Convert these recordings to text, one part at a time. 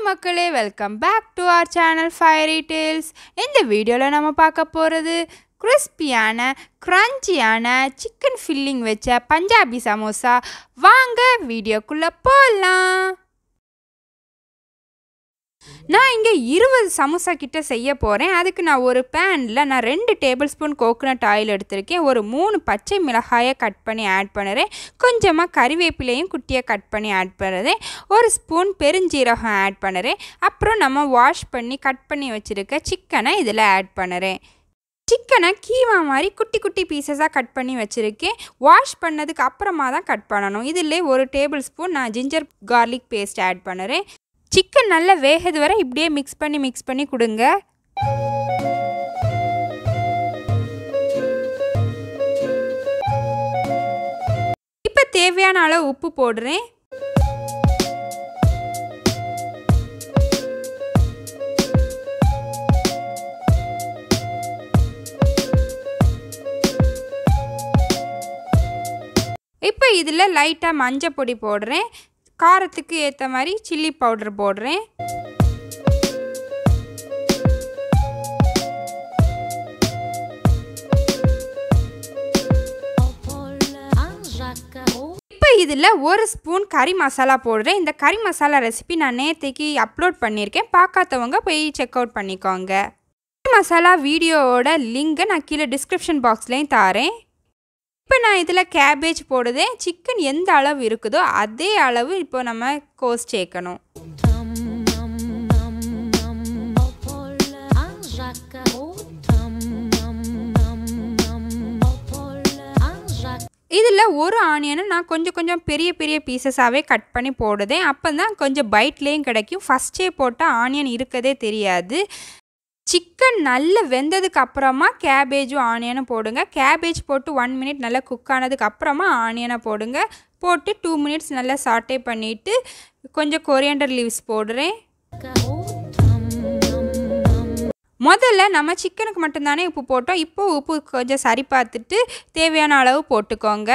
மக்களே, welcome back to our channel Fiery Tales. இந்த வீடியோவில் நம்ம பார்க்க போகிறது கிறிஸ்பியான கிரன்ச்சியான சிக்கன் ஃபில்லிங் வச்ச பஞ்சாபி சமோசா. வாங்க வீடியோக்குள்ளே போகலாம். நான் இங்கே 20 சமோசா கிட்ட செய்ய போகிறேன். அதுக்கு நான் ஒரு பேனில் 2 டேபிள் ஸ்பூன் கோகோனட் ஆயில் எடுத்திருக்கேன். ஒரு 3 பச்சை மிளகாயை கட் பண்ணி ஆட் பண்ணுறேன். கொஞ்சமாக கறிவேப்பிலையும் குட்டியாக கட் பண்ணி ஆட் பண்ணுறேன். ஒரு ஸ்பூன் பெருஞ்சீரகம் ஆட் பண்ணுறேன். அப்புறம் நம்ம வாஷ் பண்ணி கட் பண்ணி வச்சுருக்க சிக்கனை இதில் ஆட் பண்ணுறேன். சிக்கனை கீமா மாதிரி குட்டி குட்டி பீசஸாக கட் பண்ணி வச்சுருக்கேன். வாஷ் பண்ணதுக்கு அப்புறமா தான் கட் பண்ணணும். இதில் ஒரு டேபிள் ஸ்பூன் நான் ஜிஞ்சர் கார்லிக் பேஸ்ட் ஆட் பண்ணுறேன். சிக்கன் நல்லா வேகிறது வரை இப்படியே மிக்ஸ் பண்ணி கொடுங்க. இப்போ தேவையான அளவு உப்பு போடுறேன். இப்போ இதில் லைட்டாக மஞ்சள் பொடி போடுறேன். காரத்துக்கு ஏற்ற மாதிரி சில்லி பவுடர் போடுறேன். இப்போ இதில் ஒரு ஸ்பூன் கறி மசாலா போடுறேன். இந்த கறி மசாலா ரெசிபி நான் நேற்றுக்கு அப்லோட் பண்ணியிருக்கேன். பார்க்காதவங்க போய் செக் அவுட் பண்ணிக்கோங்க. கறி மசாலா வீடியோவோட லிங்கை நான் கீழே டிஸ்கிரிப்ஷன் பாக்ஸ்லேயும் தாரேன். இப்போ நான் இதில் கேபேஜ் போடுதேன். சிக்கன் எந்த அளவு இருக்குதோ அதே அளவு இப்போ நம்ம கோஸ் சேர்க்கணும். இதில் ஒரு ஆனியனை நான் கொஞ்சம் பெரிய பீசஸாகவே கட் பண்ணி போடுதேன். அப்போ தான் கொஞ்சம் பைட்லேயும் கிடைக்கும். ஃபஸ்ட்டே போட்டால் ஆனியன் இருக்கதே தெரியாது. சிக்கன் நல்லா வெந்ததுக்கு அப்புறமா கேபேஜும் ஆனியனும் போடுங்க. கேபேஜ் போட்டு 1 மினிட் நல்லா குக் ஆனதுக்கு அப்புறமா ஆனியனை போடுங்க. போட்டு 2 மினிட்ஸ் நல்லா சாட்டே பண்ணிவிட்டு கொஞ்சம் கொரியாண்டர் லீவ்ஸ் போடுறேன். முதல்ல நம்ம சிக்கனுக்கு மட்டும்தானே உப்பு போட்டோம். இப்போ உப்பு கொஞ்சம் சரி பார்த்துட்டு தேவையான அளவு போட்டுக்கோங்க.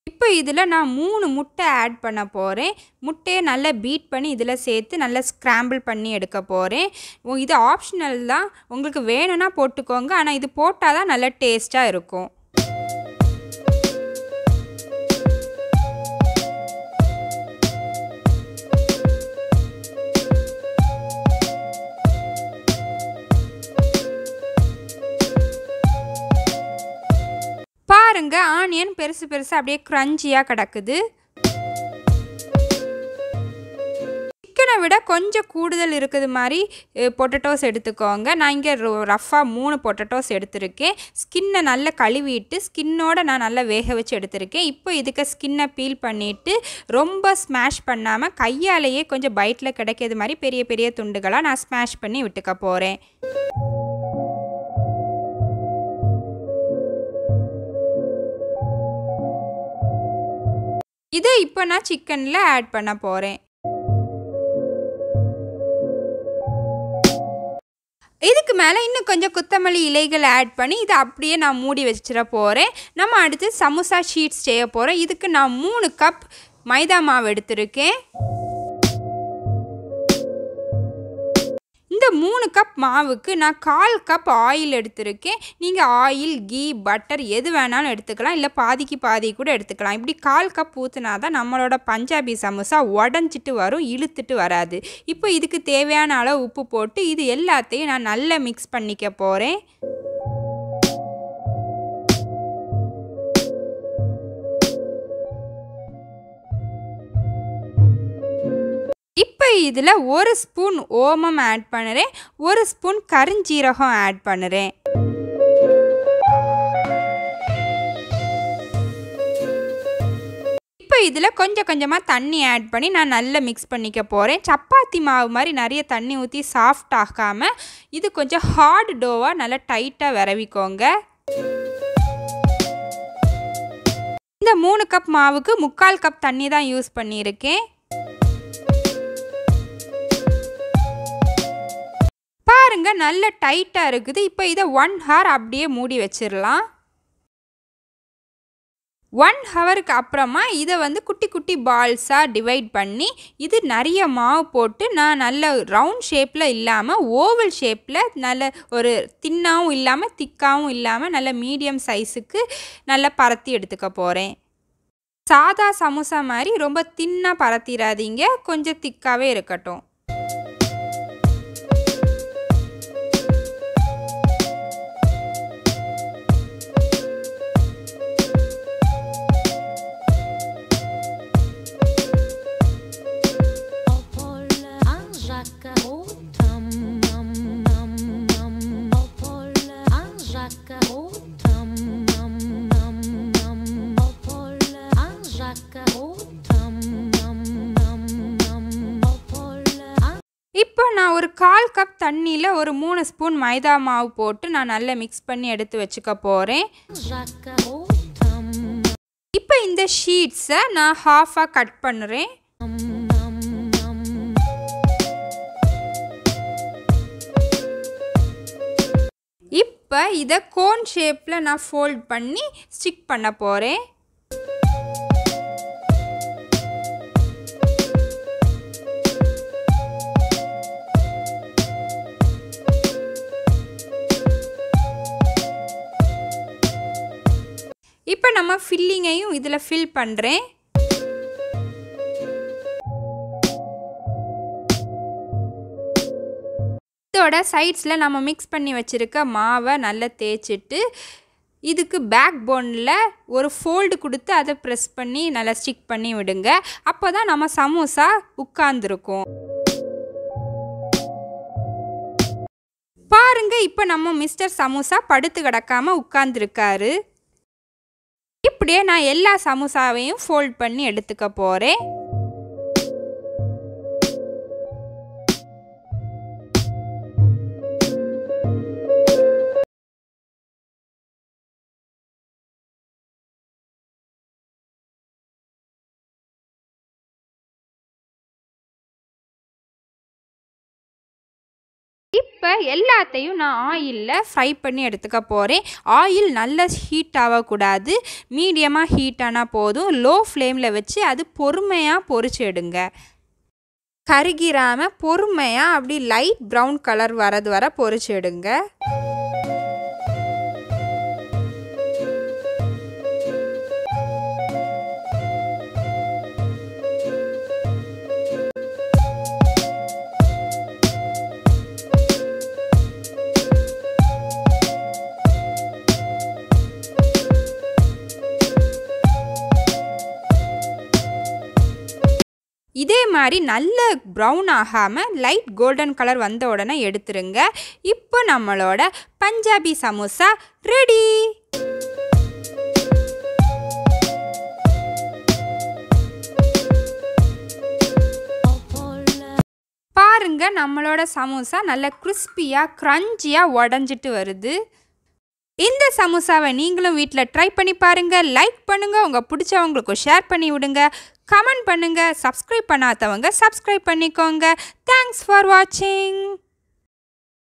இப்போ இதில் நான் 3 முட்டை ஆட் பண்ண போகிறேன். முட்டையை நல்லா பீட் பண்ணி இதில் சேர்த்து நல்லா ஸ்க்ராம்பிள் பண்ணி எடுக்க போகிறேன். இது ஆப்ஷனல் தான், உங்களுக்கு வேணும்னா போட்டுக்கோங்க. ஆனால் இது போட்டால் தான் நல்லா டேஸ்ட்டாக இருக்கும். பாருங்க, ஆனியன் பெருசு அப்படியே கிரன்ச்சியாக கிடக்குது. சிக்கனை விட கொஞ்சம் கூடுதல் இருக்குது மாதிரி பொட்டேட்டோஸ் எடுத்துக்கோங்க. நான் இங்கே ரஃப்பாக 3 பொட்டேட்டோஸ் எடுத்திருக்கேன். ஸ்கின்னை நல்லா கழுவிட்டு ஸ்கின்னோடு நான் நல்லா வேக வச்சு எடுத்திருக்கேன். இப்போ இதுக்கு ஸ்கின்னை பீல் பண்ணிவிட்டு ரொம்ப ஸ்மாஷ் பண்ணாமல் கையாலேயே கொஞ்சம் பைட்டில் கிடைக்கிறது மாதிரி பெரிய துண்டுகளாக நான் ஸ்மாஷ் பண்ணி விட்டுக்க போகிறேன். இதை இப்போ நான் சிக்கனில் ஆட் பண்ண போகிறேன். இதுக்கு மேலே இன்னும் கொஞ்சம் கொத்தமல்லி இலைகள் ஆட் பண்ணி இதை அப்படியே நான் மூடி வச்சிட போகிறேன். நம்ம அடுத்து சமோசா ஷீட்ஸ் செய்ய போகிறோம். இதுக்கு நான் 3 கப் மைதா மாவு எடுத்திருக்கேன். இந்த 3 கப் மாவுக்கு நான் 1/4 கப் ஆயில் எடுத்திருக்கேன். நீங்கள் ஆயில், கீ, பட்டர் எது வேணாலும் எடுத்துக்கலாம். இல்லை பாதிக்கு பாதி கூட எடுத்துக்கலாம். இப்படி 1/4 கப் ஊற்றினா தான் நம்மளோட பஞ்சாபி சமோசா உடஞ்சிட்டு வரும், இழுத்துட்டு வராது. இப்போ இதுக்கு தேவையான அளவு உப்பு போட்டு இது எல்லாத்தையும் நான் நல்லா மிக்ஸ் பண்ணிக்க போகிறேன். இப்போ இதில் 1 ஸ்பூன் ஓமம் ஆட் பண்ணுறேன். 1 ஸ்பூன் கருஞ்சீரகம் ஆட் பண்ணுறேன். இப்போ இதில் கொஞ்சமாக தண்ணி ஆட் பண்ணி நான் நல்லா மிக்ஸ் பண்ணிக்க போகிறேன். சப்பாத்தி மாவு மாதிரி நிறைய தண்ணி ஊற்றி சாஃப்ட் ஆகாமல் இது கொஞ்சம் ஹார்ட் டோவாக நல்லா டைட்டாக விரவிக்கோங்க. இந்த 3 கப் மாவுக்கு 3/4 கப் தண்ணி தான் யூஸ் பண்ணியிருக்கேன். பாருங்க, நல்ல டைட்டாக இருக்குது. இப்போ இதை 1 hour அப்படியே மூடி வச்சிடலாம். 1 ஹவருக்கு அப்புறமா இதை வந்து குட்டி குட்டி பால்ஸாக டிவைட் பண்ணி இது நிறைய மாவு போட்டு நான் நல்ல ரவுண்ட் ஷேப்பில் இல்லாமல் ஓவல் ஷேப்பில் நல்ல ஒரு தின்னாகவும் இல்லாமல் திக்காகவும் இல்லாமல் நல்ல மீடியம் சைஸுக்கு நல்லா பரத்தி எடுத்துக்க போகிறேன். சாதா சமோசா மாதிரி ரொம்ப தின்னாக பரத்திடாதீங்க, கொஞ்சம் திக்காகவே இருக்கட்டும். இப்போ நான் ஒரு 1/4 கப் தண்ணியில் ஒரு 3 ஸ்பூன் மைதா மாவு போட்டு நான் நல்லா மிக்ஸ் பண்ணி எடுத்து வச்சுக்க போகிறேன். இப்போ இந்த ஷீட்ஸை நான் ஹாஃபாக கட் பண்ணுறேன். இப்போ இதை கோன் ஷேப்பில் நான் ஃபோல்ட் பண்ணி ஸ்டிக் பண்ண போகிறேன். இப்போ நம்ம ஃபில்லிங்கையும் இதில் ஃபில் பண்ணுறேன். இதோட சைட்ஸில் நம்ம மிக்ஸ் பண்ணி வச்சுருக்க மாவை நல்லா தேய்ச்சிட்டு இதுக்கு பேக் போனில் ஒரு ஃபோல்டு கொடுத்து அதை ப்ரெஸ் பண்ணி நல்லா ஸ்டிக் பண்ணி விடுங்க. அப்போ தான் நம்ம சமோசா உட்கார்ந்துருக்கும். பாருங்க, இப்போ நம்ம மிஸ்டர் சமோசா படுத்து கிடக்காம உட்கார்ந்துருக்காரு. இப்படியே நான் எல்லா சமோசாவையும் ஃபோல்ட் பண்ணி எடுத்துக்க போகிறேன். இப்போ எல்லாத்தையும் நான் ஆயிலில் ஃப்ரை பண்ணி எடுத்துக்க போகிறேன். ஆயில் நல்ல ஹீட் ஆகக்கூடாது, மீடியமாக ஹீட் ஆனால் போதும். லோ ஃப்ளேமில் வச்சு அது பொறுமையாக பொரிச்சு எடுங்க. கருகிராமல் பொறுமையாக அப்படி லைட் ப்ரௌன் கலர் வரது வர பொரிச்சு எடுங்க. இதே மாதிரி நல்ல ப்ரௌன் ஆகாமல் லைட் கோல்டன் கலர் வந்த உடனே எடுத்துருங்க. இப்போ நம்மளோட பஞ்சாபி சமோசா ரெடி. பாருங்க, நம்மளோட சமோசா நல்ல கிறிஸ்பியாக க்ரன்ச்சியாக உடஞ்சிட்டு வருது. இந்த சமோசாவை நீங்களும் வீட்டில் ட்ரை பண்ணி பாருங்கள். லைக் பண்ணுங்கள், உங்கள் பிடிச்சவங்களுக்கு ஷேர் பண்ணி விடுங்க, கமெண்ட் பண்ணுங்கள். சப்ஸ்கிரைப் பண்ணாதவங்க சப்ஸ்கிரைப் பண்ணிக்கோங்க. தேங்க்ஸ் ஃபார் வாட்சிங்.